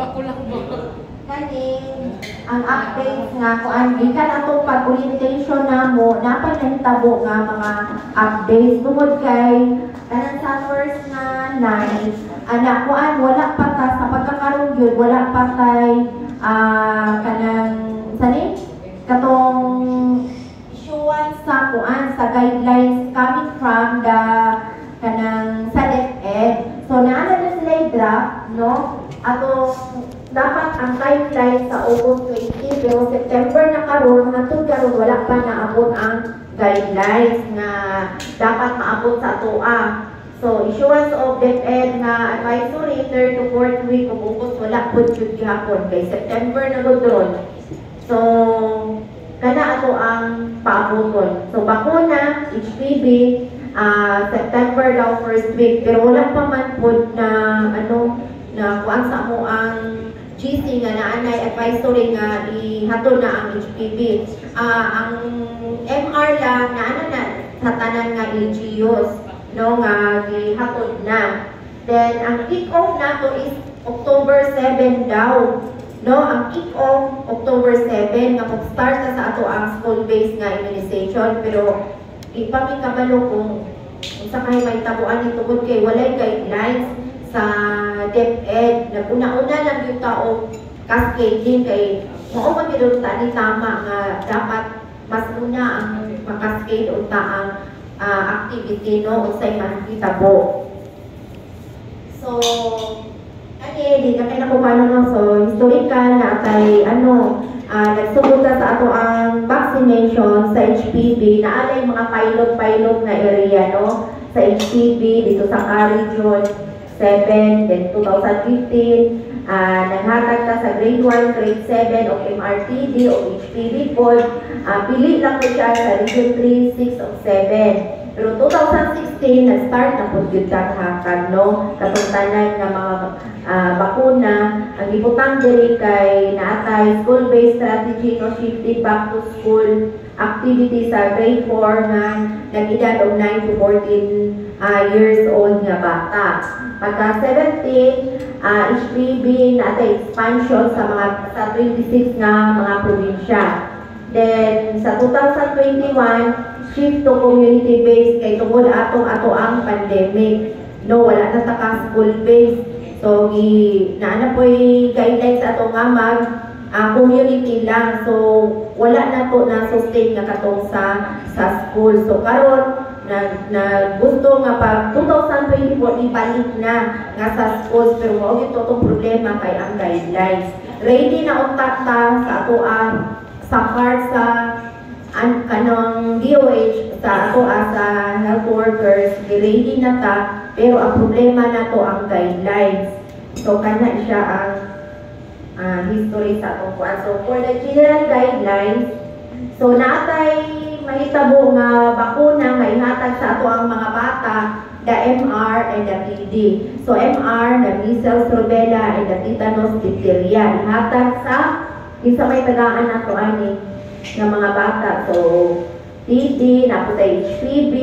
Ako lang ba? Kaning ang updates nga kuan gikan atong pag-orientation namo napay nahitabo nga mga updates tungod kay kanang summers nga night anak kuan wala pa ta sa pagkakaroon gyud wala pa tay kanang sani katong issuance sa kuan sa guidelines coming from the kanang sa DepEd. So naana na sila draft no atong dapat ang timeline sa August 20 pero September na karon hangtod karon wala pa naabot ang guidelines nga dapat maabot sa atoa. So issuance of DepEd nga advisory third to fourth week of August wala pud jud gihapon kay September na gud ron. So kana ato ang paaboton. So bakuna HPV September daw first week pero wala pa man pud na na kuan sa mo ang GC nga naanay advisory nga ihatod na ang HPV. Ang MR lang naana na sa tanan nga LGUs no nga gihatod na. Then ang kick-off nato is October 7 daw. No, ang kick-off October 7 nga mag-start na sa ato ang school-based nga immunization pero ipamikabalo kung sa kay may tabuan ni tungod kay walay guidelines sa DepEd. Naguna-una lang yung tao cascading kay mao man gyud tani tama nga dapat mas una ang makascade unta ang activity no unsay mahitabo. So di na kay nakupano no so historical na kay nagsugod sa ato ang vaccination sa HPV na alay mga pilot na area no sa HPV dito sa Region 7, then 2015, naghatag ka sa grade 1, grade 7 o MRTD o HPV pod. Pili lang ko siya sa Region 3, 6 o 7. Pero 2016, nag-start na po yung hatag, no? Katungtanan ng mga bakuna. Ang ibutang diri kay naatay school-based strategy, no? Shifting back to school activity sa grade 4 na nag-edad of 9 to 14 years old nga bata. Pagka 17, HPV natin expansion sa mga sa 26 nga mga probinsya. Then sa 2021, shift to community-based kay tungod ato ang pandemic. No, wala na ta school-based. So naana po'y guidelines ato nga mag community lang. So wala na to na sustain nga katong sa school. So karon na gusto nga pag 2024 ibalik na nga sa schools pero mao gyud tong problema kay ang guidelines. Ready na unta ta sa ato ang sa heart sa kanang DOH sa ato sa health workers ready na ta pero ang problema na to ang guidelines. So kana siya ang history sa atong kuan. So for the general guidelines, so natay mahitabo nga bakuna may hatag sa ato ang mga bata, the MR and the TB. So MR, the measles, rubella, and the tetanus, diphtheria. Hatag sa isa may tagaan nato ani ng mga bata. So TB, napo sa HPV.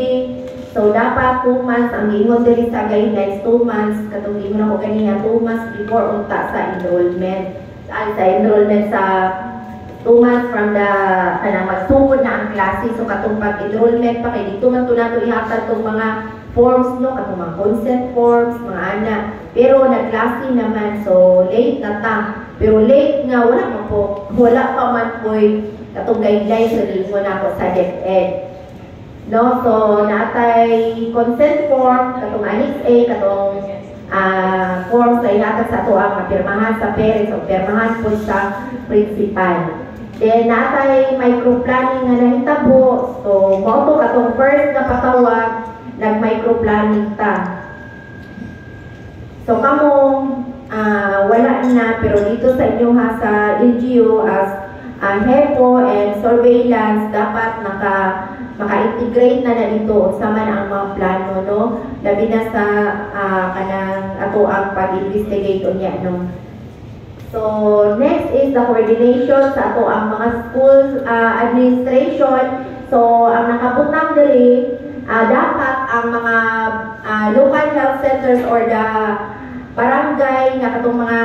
So dapat 2 months ang ingon diri sa guidelines, 2 months katong ingon ako kanina 2 months before unta sa enrollment. Sa enrollment sa 2 months from the magsugod na ang klase. So katong pag-enrollment pa kay dito man to nato ihatag tong mga forms no katong mga consent forms mga ana. Pero nagklase naman so late na ta. Pero late nga wala pa man po'y katong guidelines so lingon ako sa DepEd. No, so natay consent form katong Annex A katong forms sa ihatag sa ato ang mapirmahan sa parents o pirmahan po sa principal. Then natay microplanning nga nahitabo. So mao to katong first na patawag nag-microplanning ta. So kamo wala na pero dito sa inyo ha sa LGU as HEPO and surveillance dapat maka-integrate na dito sa man ang mga plano no labi na sa kanang ato ang pag-investigate unya no. So next is the coordination sa ato ang mga school administration. So ang nakabutang diri dapat ang mga local health centers or the barangay nga katong mga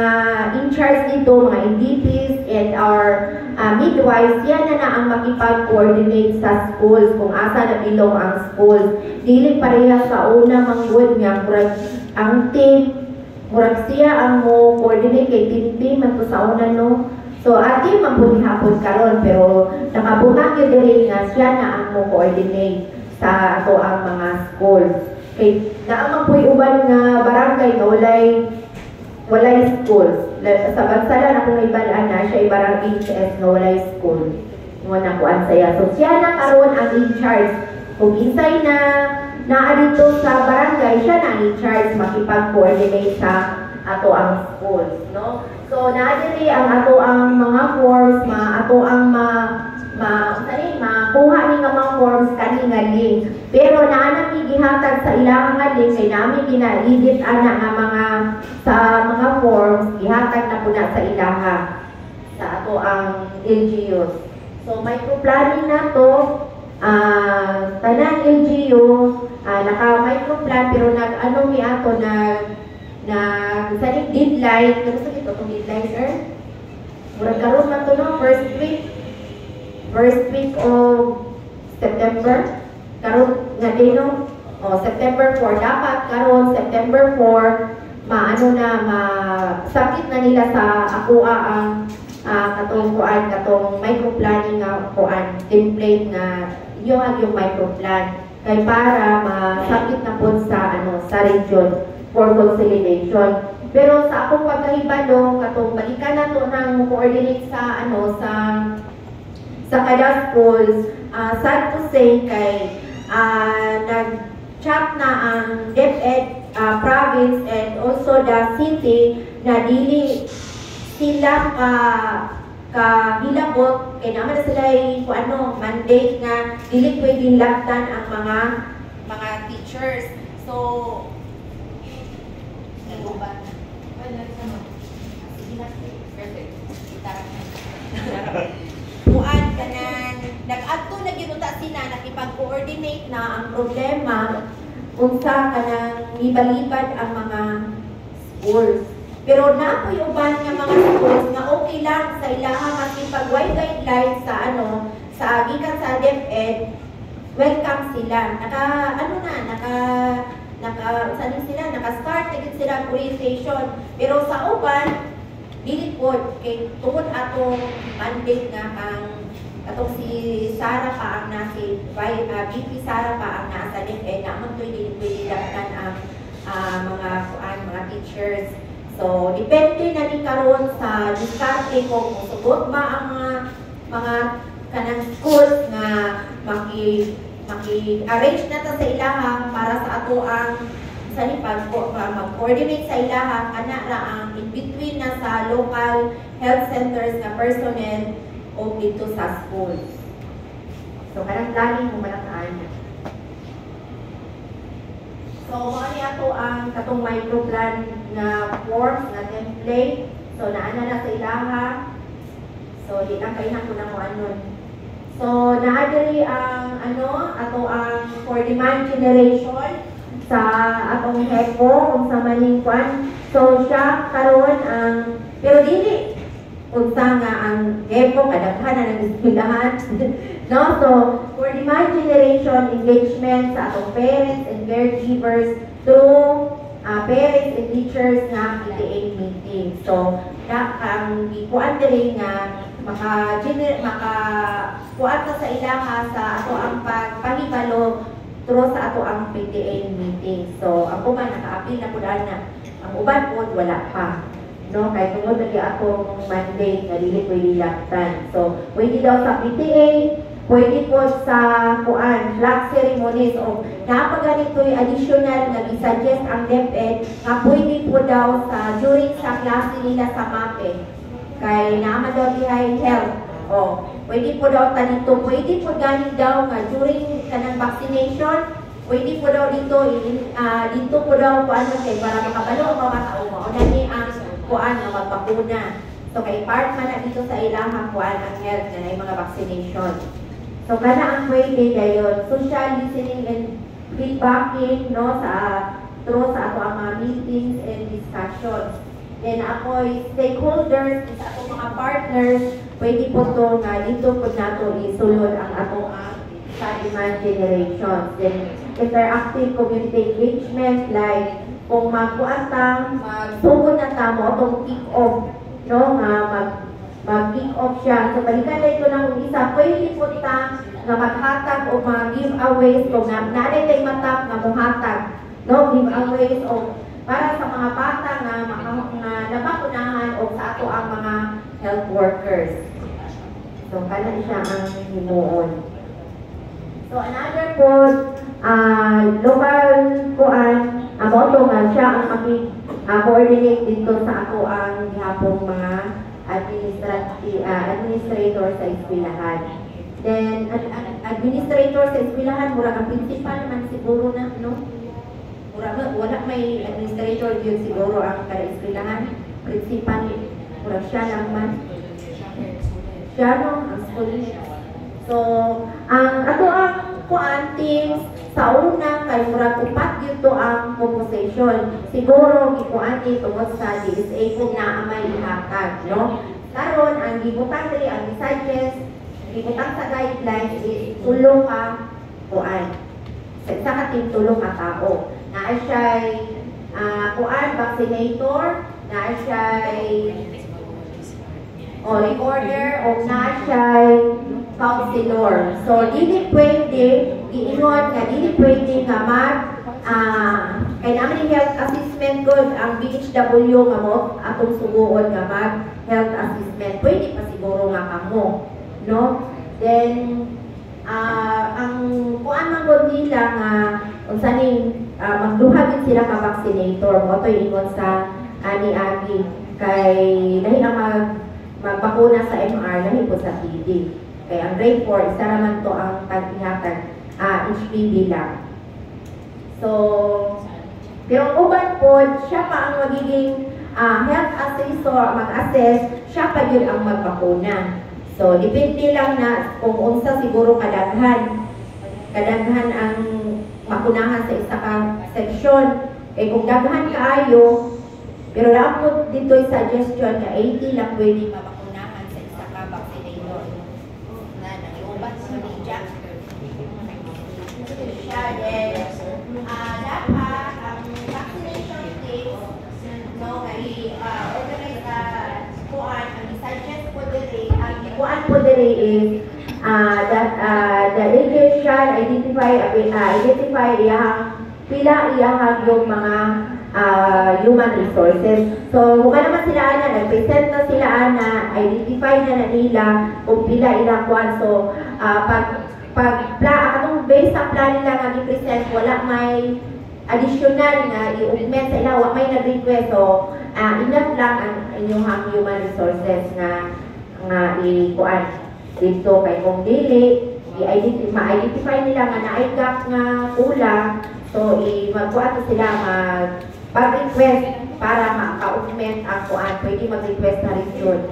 in charge dito, mga MDPs and our midwives, yan na ang makipag-coordinate sa schools kung asa na bilong ang schools. Dili pareha sa una manggod nga, murag ang team, murag siya ang mo coordinate kay team man to sa una, no? So, ati magbunihapon karon pero nakabunag yun diri nga siya na ang mo coordinate sa ato ang mga schools. Kay naamang po'y uban nga barangay nga walay schools. Sa Bansalan akong ibalaan na siya ibarang HS nga walay school. Nga nakuan saya. So, siya na karon ang in charge. Kung insay na dito sa barangay, siya na in charge makipag-coordinate sa ato ang schools, no? So, naadiri ang ato ang mga forms, ato ang makuha ni nga mga forms kani nga link. Pero naanami gihatag sa ilang nga link kay namin gina-edit ana nga sa mga forms gihatag na puna sa ilaha sa ato ang LGUs. So, microplanning na to, tanang LGU, naka-microplan pero nag-ano mi ato saling deadline, ano sa ito itong deadline, sir? Murag karoon man to, no? First week of September. Karoon nga din, no? September 4. Dapat karoon, September 4, sabit na nila sa akuha ang katong microplanning nga kuan, template na yung microplan. Kay para masabit na po sa region for consolidation. Pero sa akong pagkahibalo, katong balikan na to nang coordinate sa kada schools, sad to say kay nag-chat na ang DepEd province and also the city na dili sila kahilabot kay naman na sila mandate na dili pwedeng laktan ang mga teachers. So, puan ka na, nag-adto na ginuta sila, nakipag-coordinate na ang problema unsa ka nang ibalibad ang mga schools. Pero napoy uban nga mga schools na okay lang sa ilaha makipag-wide guidelines sa gikan sa DepEd, welcome sila. Naka-start na din sila orientation. Pero sa uban, dili po, kay tungod atong mandate nga atong si Sara pa ang VP Sara pa ang nasa DepEd na amang pwede laktan ang mga teachers. So, depende na ni karon sa diskarte kung sugot ba ang mga kanang schools na maki-arrange na ta sa ilaha para sa ato ang mag-coordinate sa ilaha kana ra ang in between na sa local health centers na personnel o dito sa schools. So, kanang planning mo malakaan. So, mali ato ang katong microplan na forms, na template. So, naana na sa ilaha. So, di lang kainan ko na mo anon. So, naadiri ang ato ang for demand generation sa atong HEPO kung sa maningkwan. So, siya karon ang pero dili unsa nga ang HEPO kadaghan na nag-eskwelahan. No? So, for demand generation engagement sa atong parents and caregivers through parents and teachers na PTA meeting. So, ang ikuan diri nga maka-kuan ta sa ilaha sa ato ang pagpahibalo through sa ato ang PTA meeting. So, ako man naka-appeal na pud ana. Ang uban pod wala pa. No, kay tungod lagi atong mandate na dili pwede laktan. So, pwede daw sa PTA, pwede po sa flag ceremonies o napaganito'y additional na i-suggest ang DepEd na pwede po daw during sa klase nila sa MAPE. Kay naman daw high health. Pwede po daw dito, pwede po galing daw during kanang vaccination, pwede po daw dito po daw kay para makabalo o mamatao mo. O nani ang magpakuna. So, kay part man na dito sa ilang ang health na yung mga vaccination. So, kana ang pwede dayon, social listening and feedbacking, no, through sa ato ang mga meetings and discussions. then ako'y stakeholders sa atong mga partners, pwede po to nga dito po nato isulod ang atong sa demand generations. Then interactive community engagement like kung magkuantang magsugod na tamo atong kick-off, no, nga mag-kick-off siya. So balikan na ito ng isa, pwede po ta nga maghatag o mga giveaways kung naanay tayo matap nga muhatag, no, giveaways o para sa mga bata nga nabakunahan o sa ato ang mga health workers. So kana siya ang himuon. So another po, local kuan, amo to nga siya ang coordinate dito sa ako ang gihapong mga administrator sa eskwelahan. Then administrator sa eskwelahan, murag ang principal naman siguro na, no? Murag wala may administrator yun siguro ang kada eskwelahan. Principal, murag siya lang man. Siya no, ang school. So, ang ato ang kuan teams sa una kay murag upat dito ang composition. Siguro gikuan ni tungod sa DSA kung naamay ihatag, no? Karon ang gibutang diri ang suggest, gibutang sa guidelines is tulong ka kuan. Sa ka team tulong ka tao. Naa siya'y kuan vaccinator, naa siya'y recorder o naa siya'y counselor. So, dili pwede, giingon nga, dili pwede nga kaya naman yung health assessment good, ang BHW nga mo, atong suguon nga health assessment. Pwede pa siguro nga kamo, no? Then, ang kuan man gud nila nga, kung saning magduhagin sila ka vaccinator, mo ito ingon sa ani-agi, kay dahil ang magbakuna sa MR, dahil po sa TB. Kaya ang grade 4, isa naman to ang tag-ihatag HPV lang. So, pero uban po, siya pa ang magiging health assessor, mag-assess, siya pa yun ang magbakuna. So, depende lang na kung unsa siguro kadaghan ang makunahan sa isa ka section. Eh, kung daghan kaayo, pero lang po dito yung suggestion na 80 lang pwede mabakunahan sa isa ka vaccinator. Ubat sa media. Siya din. Dapat ang vaccination dates, no, organize kuan, ang suggest po diri, ang kuan po diri is that the agent shall identify iyang pila iyang yung mga human resources. So, kung naman sila nag-present na sila identify na nila kung pila ilang kuan. So, atong based sa plan nila nga i-present, wala may additional na i-augment sa ila, wala may nag-request. So, enough lang ang inyong human resources nga i-kuan dito kay kung dili, ma-identify nila nga na-ay gap nga kulang. So, magkuha sila mag-request para maka-augment ang kuan. Pwede mag-request na rin yun.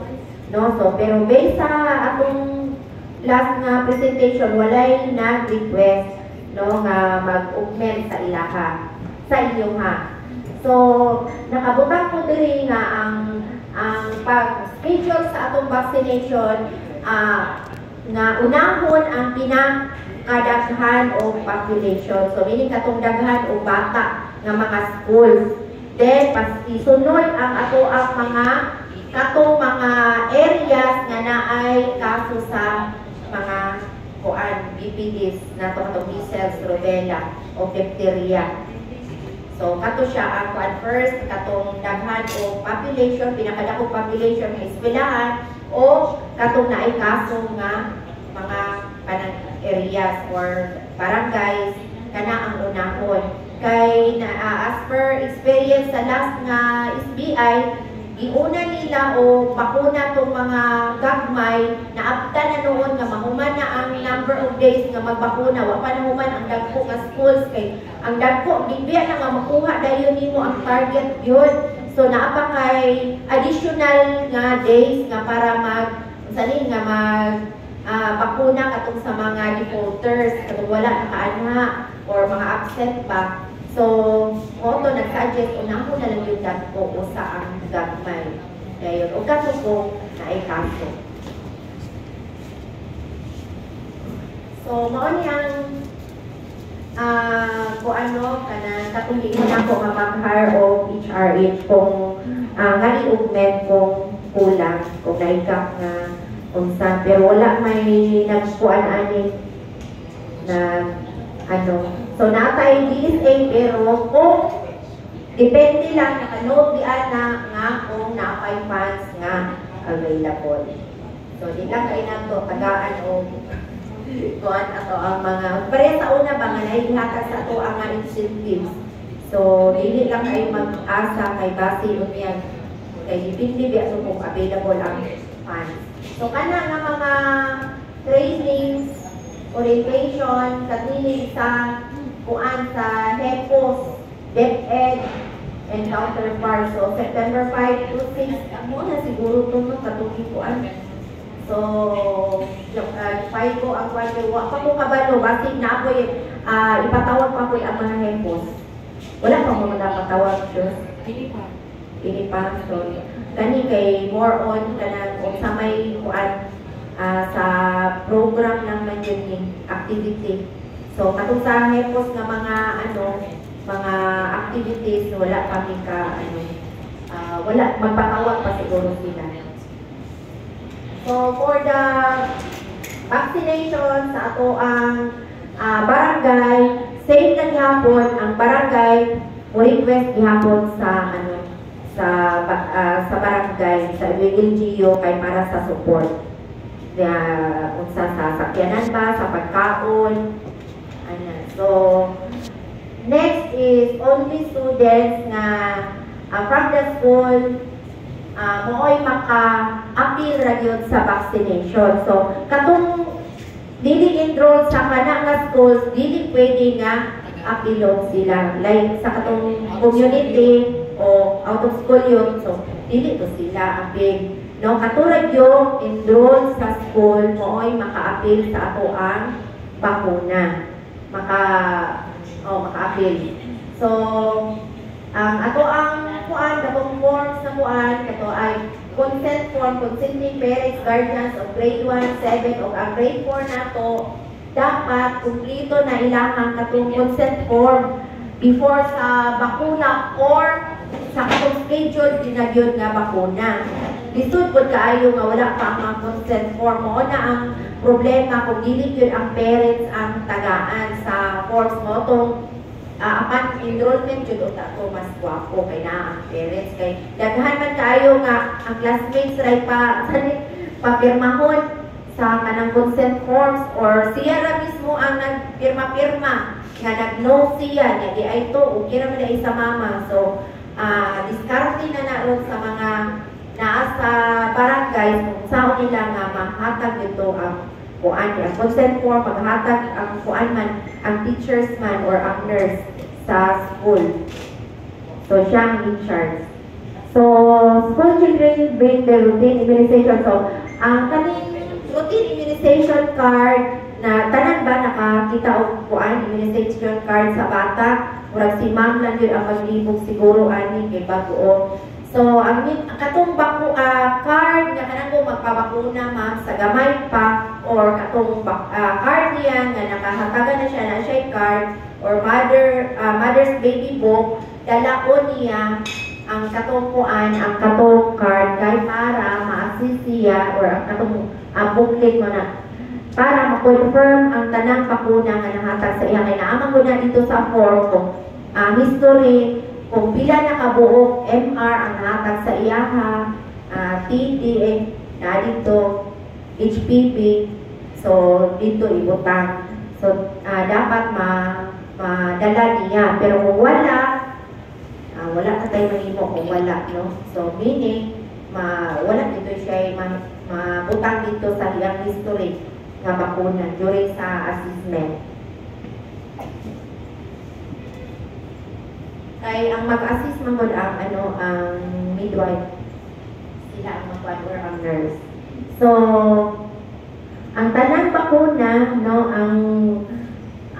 No? So, pero based sa atong last nga presentation, walay nag-request, no, nga mag-augment sa ilaha, sa inyong ha. So, nakabutang ko diri nga ang pag-schedule sa atong vaccination, nga unahon ang pinakadaghan o population. So, meaning katong daghan o bata nga mga schools. Then, isunod ang ato ang katong mga areas nga naay kaso sa mga BPDs na katong measles, rubella o diphtheria. So, kato siya ang first, katong daghan o population, pinakadakong population ng eskwelahan o katong naay kaso nga mga areas or barangays kana ang unahon. Kay as per experience sa last nga SBI, giuna nila o bakuna tong mga gagmay na apta na noon nga mahuman na ang number of days nga magbakuna, wa pa nahuman ang dagko nga schools kay ang dagko bibiya na nga makuha dayon nimo ang target yun. So naapa kay additional nga days nga para bakuna katong sa mga defaulters katong wala nakaanha or mga absent pa. So, mo to nag-suggest, una ko na lang yung dagko o sa ang gagmay. Ngayon, o kaso ko na ay kaso. So, mao ni ang kung ano, katong hindi na ako mapag-hire o HRH kung naliugment kung kulang, kung naikap na unsa. Pero wala may nagkuan ani na ano. So, natay DSA pero kung depende lang nakanood diyan na nga kung napay funds nga available. So, di lang kayo na to tagaan o kuan ato ang mga pareha sa una ba nga naihatag sa ato ang mga incentives. So, dili lang kayo mag-asa kay base yan kay depende biya so kung available ang funds. So, kana nga mga trainings, orientation, katinig sa kuan sa HEPOS, DepEd, and counterpart. So, September 5 to 6, mo na siguro ito no, katungin kuan. So, file ko ang kuan kay wa pa ko kabalo, basig na ako ipatawag pa ko ang mga HEPOS. Wala pa mo napatawag siya. Ini pa. So, kani kay more on kanang kung sa may kuan sa program ng managing activity. So, katong sa HEPOS nga mga mga activities wala pa ka wala magpatawag pa siguro sila. So, for the vaccination sa ato ang barangay, same na gihapon ang barangay mo request gihapon sa sa barangay sa LGU kay para sa support. Unsa sa sakyanan ba, sa pagkaon. So, next is only students na from the school mooy maka-appeal ra gyud sa vaccination. So, katong dili enroll sa kana nga schools, dili pwede nga apilon sila. Like sa katong community o out of school yun, so dili to sila appeal. No, katulad yung enroll sa school, mooy maka-appeal sa ato ang bakuna. Maka-appeal. So, ato ang kuan, katong forms na kuan, kato ay consent form, consenting parents, guardians of grade 1, 7, o ang grade 4 na to, dapat kumplito na ilahang katong consent form before sa bakuna or sa katong schedule ginagyod nga bakuna. Lisod po kaayo nga wala pa ang consent form. Mo na ang problema kung dili yun ang parents ang tagaan sa forms mo. Itong upon enrollment yun o tato mas guwapo kay na ang parents. Kay daghan man kaayo nga ang classmates ray papirmahon sa kanang consent forms or siya ra mismo ang nagpirma-pirma nga nag-no siya nga di ay to o kira man ay sa mama. So, diskarte na naroon sa mga naasa barangay kung saan nila nga mahatag ito ang kuan ang consent form, maghatag ang kuan man ang teachers man or ang nurse sa school. So, siya ang in charge. So, school children bring the routine immunization. So, ang kaning routine immunization card na tanan ba nakakita o kuan immunization card sa bata, murag si ma'am lang yun ang maglibog siguro ani kay bago. So, ang katong card nga kanang ko magpabakuna ma'am sa gamay pa or katong card niya nga nakahatagan na siya na siya card or mother's baby book, dalaon niya ang katong kuan, ang katong card kay para ma-assist siya or ang katong booklet mo na para ma-confirm ang tanang bakuna nga nahatag sa iya. Kaya naamang mo na dito sa form kung history, kung pila nakabuok MR ang nahatag sa iya ha, TD, na dito, HPV, so dito ibutang. So dapat madala niya. Pero kung wala ka tayo manimo kung wala, no? So meaning, wala dito siya mabutang dito sa iyang history nga bakuna during sa assessment. Kay ang mag-assist man ang ang midwife, sila ang magkuan or ang nurse. So ang tanang bakuna, no, ang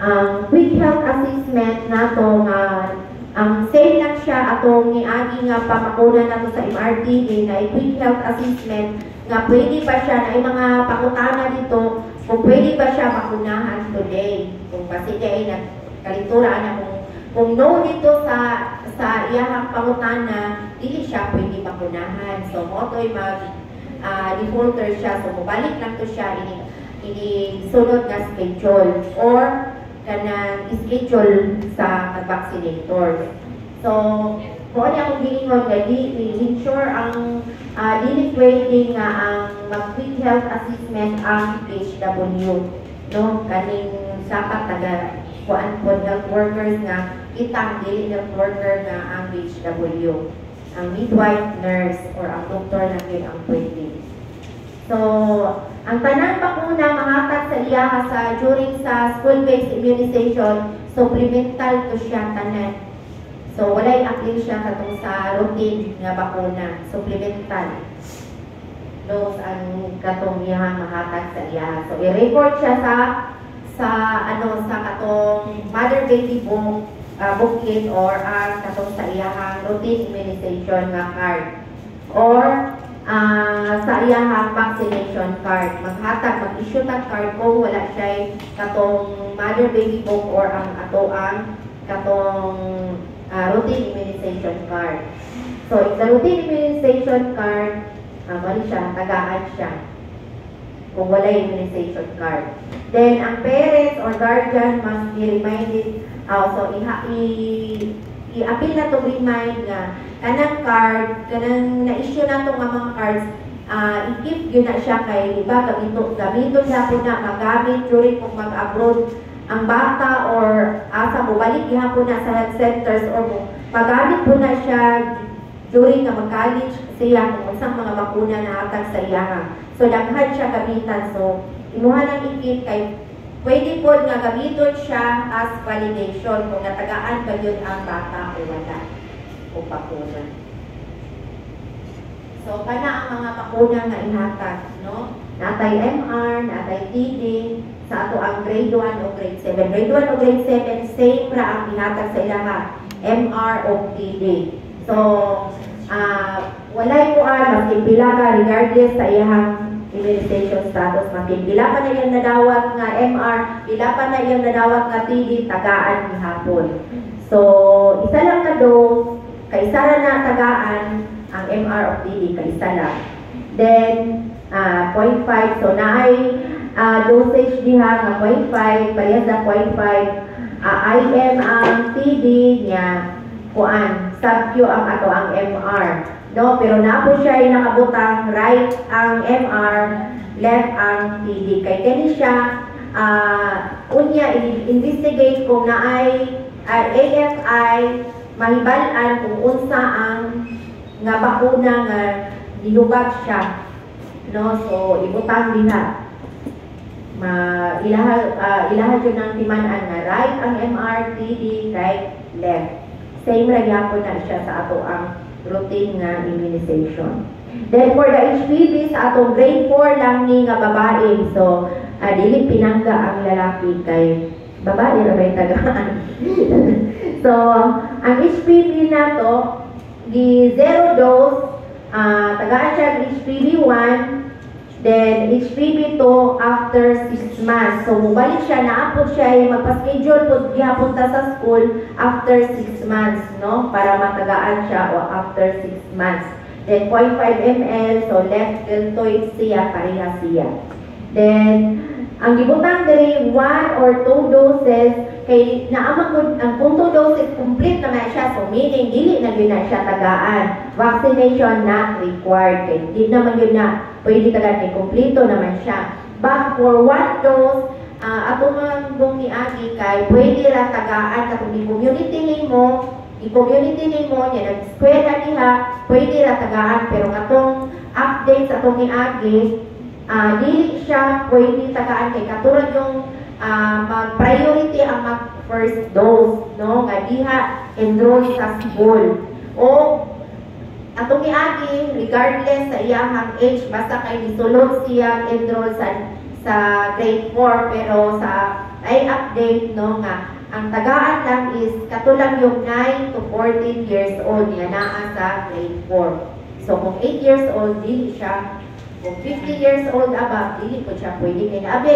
ang quick health assessment nato nga ang same lang siya atong niagi nga pamakuna nato sa MRTA na quick health assessment nga pwede ba siya na mga pangutana dito kung pwede ba siya makunahan today kung kasi ay nagkalitura na kung no dito sa iyang pangutana dili siya pwede makunahan so mo to'y mag defaulter siya so mabalik lang to siya ini sunod na schedule or kanang schedule sa vaccinator. So, kung ano akong gilingon nga ensure ang dili pwede nga ang mag-quick health assessment ang PHW. No? Kaning sapat taga kuan po health workers nga kitang dili health worker nga ang PHW. Ang midwife, nurse, or ang doktor na yun ang pwede. So, ang tanang bakuna mahatag sa iya during sa school-based immunization, supplemental to siya tanan. So, walay apply siya katong sa routine nga bakuna, supplemental. Those ang katong iya mahatag sa iya. So, i-record siya sa katong mother-baby booklet or ang katong sa iyahang routine immunization nga card. Or sa iyahang vaccination card. Maghatag, mag-issue tag card kung wala siya katong mother baby book or ang katong routine immunization card. So, if the routine immunization card, mali siya, tagaan siya kung wala immunization card. Then, ang parents or guardian must be reminded, so i-appeal na itong remind nga kanang card, kanang na-issue na itong mga cards, i-keep yun na siya kay, diba, gamiton siya po na magamit during kung mag-abroad ang bata or asa mo, balik niya po na sa health centers or magamit po na siya during na mag-college siya kung isang mga bakuna na atag sa iyahan. So, daghan siya gamitan. So, imuha ng i-keep kay pwede po nga gamiton siya as validation kung natagaan ba yun ang bata o wala o bakuna. So, kana ang mga bakuna nga ihatag, no? Natay MR, natay TD, sa ato ang grade 1 o grade 7. Grade 1 o grade 7, same ra ang ihatag sa ilaha, MR o TD. So, walay po magpipila ka regardless sa iyang immunization status. Magpipila pa na iyang nadawat nga MR, pila pa na iyang nadawat nga TD, tagaan ni hapon. So, isa lang na dose, kaisa ra na tagaan ang MR o TD, kaisa lang. Then, 0.5, so naay dosage diha nga 0.5, parehas na 0.5, IM ang TD niya, kuan, sub-Q ang ato ang MR. No, pero napo siya ay nakabutang right ang MR, left ang TD. Kay kani siya unya investigate kung naay AFI mahibal-an kung unsa ang nga bakuna nga gilubag siya. No, so ibutang diha. Ilaha jud nang timan-an nga right ang MR, TD, right, left. Same ra gyapon na siya sa ato ang routine nga immunization. Then for the HPV sa atong grade 4 lang ni nga babae. So, dili pinangga ang lalaki kay babae ra may tagaan. So, ang HPV nato di 0 dose, tagaan siya HPV 1, then HPV 2 after 6 months. So, mubalik siya, naapod siya, magpa-schedule po gihapon ta sa school after 6 months, no? Para matagaan siya o after 6 months. Then, 0.5 ml, so left deltoid siya, pareha siya. Then, ang gibutang diri 1 or 2 doses, kay naamang ang kung 2 doses, complete naman siya. So, meaning, dili na yun na siya tagaan. Vaccination not required. Kay di naman yun na pwede tagaan. Kay kompleto naman siya. But for 1 dose, atong mga ni Agi kay pwede ra tagaan katong i-community nimo, niya nag-eskwela niya, pwede ra tagaan. Pero katong update sa atong ni Agi, dili siya pwede tagaan kay katulad yung mag-priority ang mag-first dose, no? Nga diha enroll sa school. O atong ni Agi, regardless sa iyang age, basta kay nisulod siya enroll sa grade 4, pero sa ay update no nga ang tagaan lang is katulang yung 9 to 14 years old nga naa sa grade 4. So kung 8 years old dili siya, kung 50 years old above dili po siya pwede kay naabi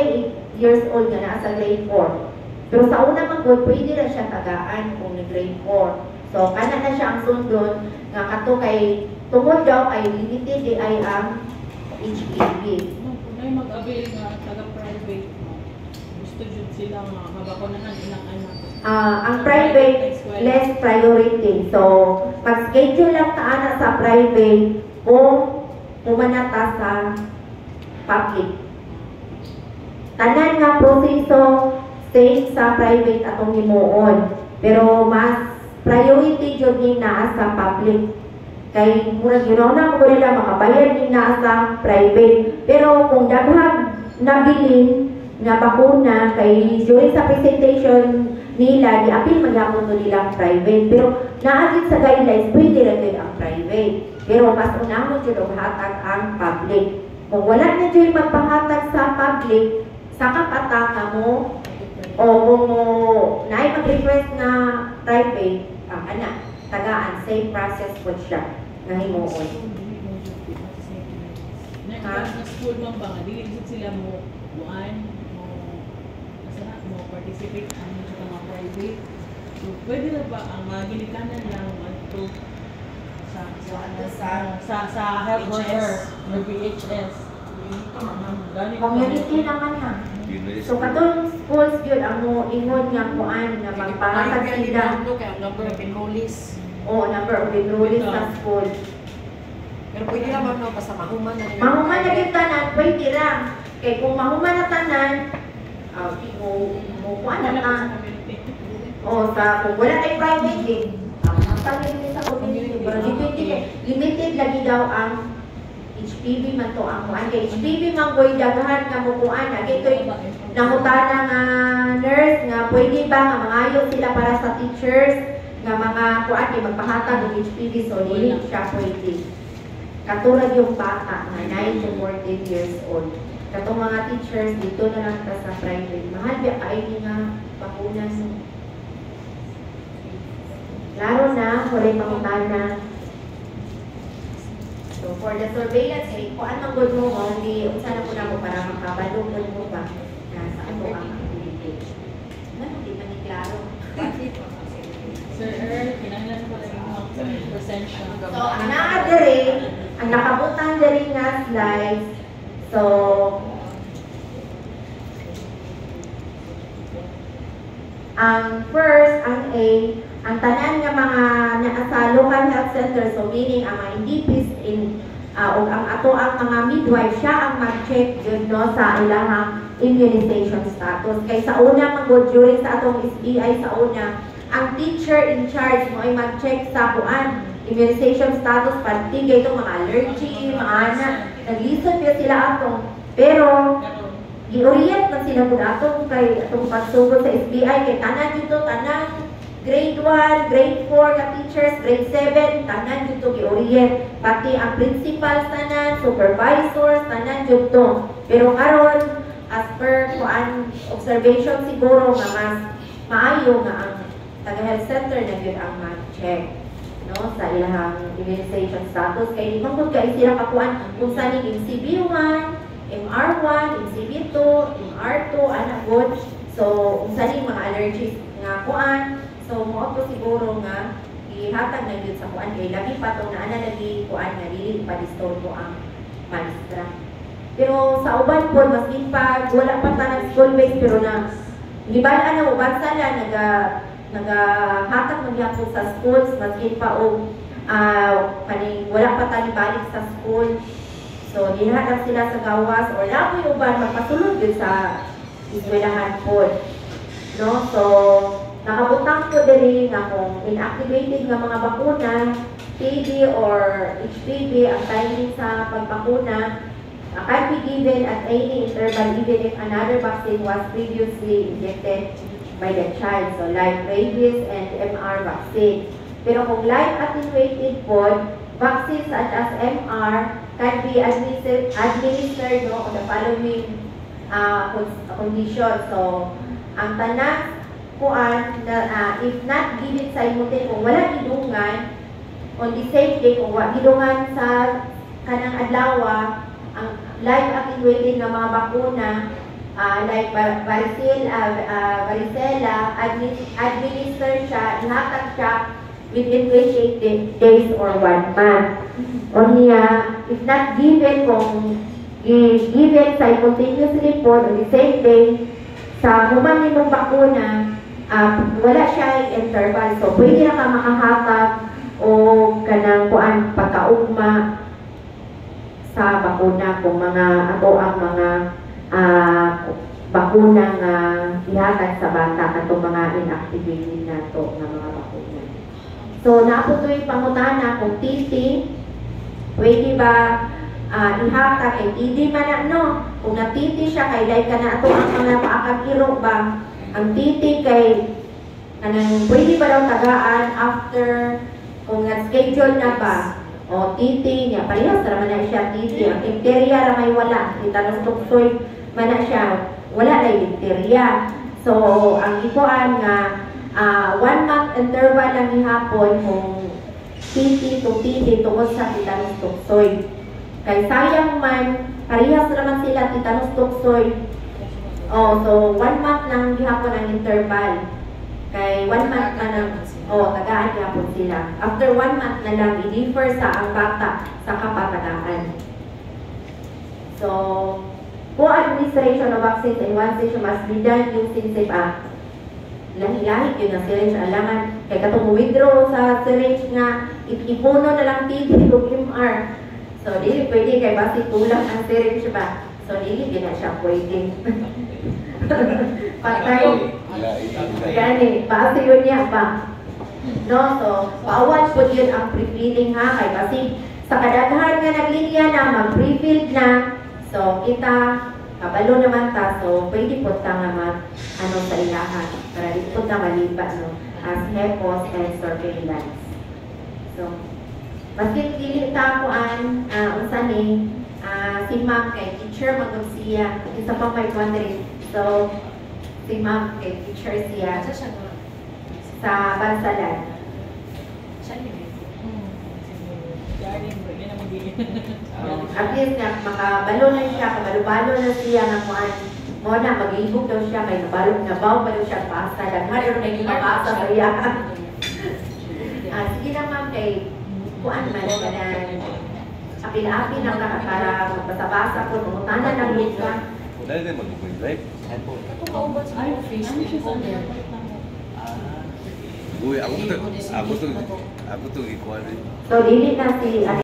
8 years old nga naa sa grade 4. Pero sa una man gud pwede ra siya tagaan kung ni grade 4. So kana na siya ang sundon nga kato kay tungod daw kay limited di ay ang HPV. May mag-avail nga taga-private gusto jud sila nga mabakunahan ilang anak. Ang private less priority. So mag-schedule lang ta ana sa private kung pumanata sa public. Tanan nga proseso same sa private atong himuon. Pero mas priority jud ni naa sa public. Kay murag yun na mo nila makabayad ni naa sa private. Pero kung daghang nabilin nga bakuna kay during sa presentation nila giapil magyapon to nilang private. Pero naagit sa guidelines pwede ra gyud ang private. Pero mas unahon jud og hatag ang public. Kung wala na jud magpahatag sa public, sa kapatanga mo o kung mo naay mag-request na private, ang anak tagaan same process po siya nga himuon. Na school man ba nga dili jud sila mo buan mo participate ang mga private. So pwede na ba ang mga ginikanan lang to sa health worker or BHS? Community naman na. So katong schools yun ang mo ingon nga kuan nga magpahatag sila. Number of enrollees. O number of enrollees sa school. Pero pwede naman no basta mahuman na nila. Mahuman na yung tanan, pwede lang. Kaya kung mahuman na tanan, mo kuan na ta. O sa kung wala ay private din. Ang pag-ibig sa community, pero limited lagi daw ang HPV man to ang kuan. Kaya HPV man ko'y daghan nga mo kuan. Ito'y nangutana nga nurse nga pwede ba nga mangayo sila para sa teachers nga mga kuan kay magpahatag og HPV so dili siya pwede. Katulad yung bata nga 9 to 14 years old. Katong mga teachers dito na lang ta sa private. Mahal biya kaini nga bakuna so. Laro na, walay pangutana. So for the surveillance, kuan man gud mo only unsa na pud ako para makabalog mo ba na sa ato ang activity. Ano di pa ni klaro. Sir Earl, kinahanglan ko lang yung presensya. So, ang nakadiri, ang nakabutang diri nga slides. So, ang first, ang A, ang tanan nga mga sa local health center, so meaning ang mga IDPs o ang ato ang mga midwife, siya ang mag-check yun no, sa ilang immunization status. Kay sa una, mag-go during sa atong SBI sa una, ang teacher in charge mo ay mag-check sa buwan, immunization status, pantigay itong mga allergy, mga anak, nag-listen pa sila atong. Pero, i-orient na sila po atong kay atong pagsugod sa SBI, kay tanan dito, tanan, grade 1, grade 4 ka teachers, grade 7, tanan dito i-orient. Pati ang principals tanan, supervisors, tanan dito. Pero karon as per kuan observation siguro nga mas maayo nga ang taga-health center na yun ang mag-check no, sa ilang immunization status. Kaya di mangkod kayo sila kakuan kung saan yung MCV1, MR1, MCV2, MR2, anak good. So, kung saan yung mga allergies nga kuan. So, mo po siguro nga ihatag na yun sa kuan. Kaya labi pa itong naana lagi kuan nga dili pa distorbo ang maestra. Pero sa uban po, mas pa, wala pa tanang school-based, pero na libalaan na uban sala, nagahatag magyapon sa schools, maskin pa o wala pa tali balik sa school. So, dihatag sila sa gawas or lamoy uban, magpasulod yun sa eskwelahan po. No? So, nakabutang po diri nga kung inactivated nga mga bakuna, TB or HPV, ang timing sa pagbakuna, can be given at any interval even if another vaccine was previously injected by the child. So, like rabies and MR vaccine. Pero kung live attenuated po, vaccines such as MR can be administered no, on the following conditions. So, ang tanan kuan na if not given sa imutin kung wala gidungan on the same day kung wala gidungan sa kanang adlaw ang live attenuated nga mga bakuna like varicella administer siya ihatag siya within 28 days or 1 month. O niya, if not given kung given simultaneously po on the same day sa human nimong bakuna, wala siya interval. So, pwede na ka makahatag o kanang kuan pagkaugma sa bakuna kung mga ato ang mga bakuna nga ihatag sa bata atong mga inactivated nato nga mga bakuna. So, naputoy pangutana kung titi, pwede ba ihatag kay titi man no? Kung natiti siya kay like ka na ato ang mga paakakiro ba? Ang titi kay kanang pwede ba daw tagaan after kung na-schedule na ba? O titi niya, parehas naman na siya titi. Ang bacteria na may wala. Itanos tuksoy man na siya. Wala na yung bacteria. So, ang ikuan nga 1 month interval lang ihapon kung titi to titi tungkol sa titanos tuksoy. Kay sayang man, parehas naman sila titanos tuksoy. So 1 month lang ihapon ang interval. Kay 1 month na lang, tagaan ihapon sila. After 1 month na lang, i-differ sa ang bata sa kapatagaan. So, co-administration of vaccines in one session must be done using SAFE Act. Lahi-lahi yun ang syringe. Alangan, kay katong withdraw sa syringe nga, ipuno na lang titi o MR. So, di pwede kay basi kulang ang syringe ba? So, di na siya pwede. Patay. Gani, basi yun niya ba? No, so, bawal po yun ang pre-filling ha. Kay basi, sa kadaghan nga naglinya na, mag-pre-filled na. So, kita, kabalo naman ta. So, pwede po ta nga sa ilahan. Para di po ta malipat, no? As HEPOS and surveillance. So, bakit dili ta kuan unsa ni si ma'am kay teacher magud siya isa pa may wondering. So si ma'am kay teacher siya sa Bansalan. At least nga makabalo na siya, kabalo-balo na siya nga kuan mo na mag-ibog daw siya may nabalo na baw pa daw siya pasa daghan na gipapasa sa iya. Sige na ma'am kay kuan man kanan apil-apil lang ka para magbasa-basa po mangutanan ng lika. Dahil din mag-live. Ay, Facebook. Uy, ako to ikuha rin. So, dili na si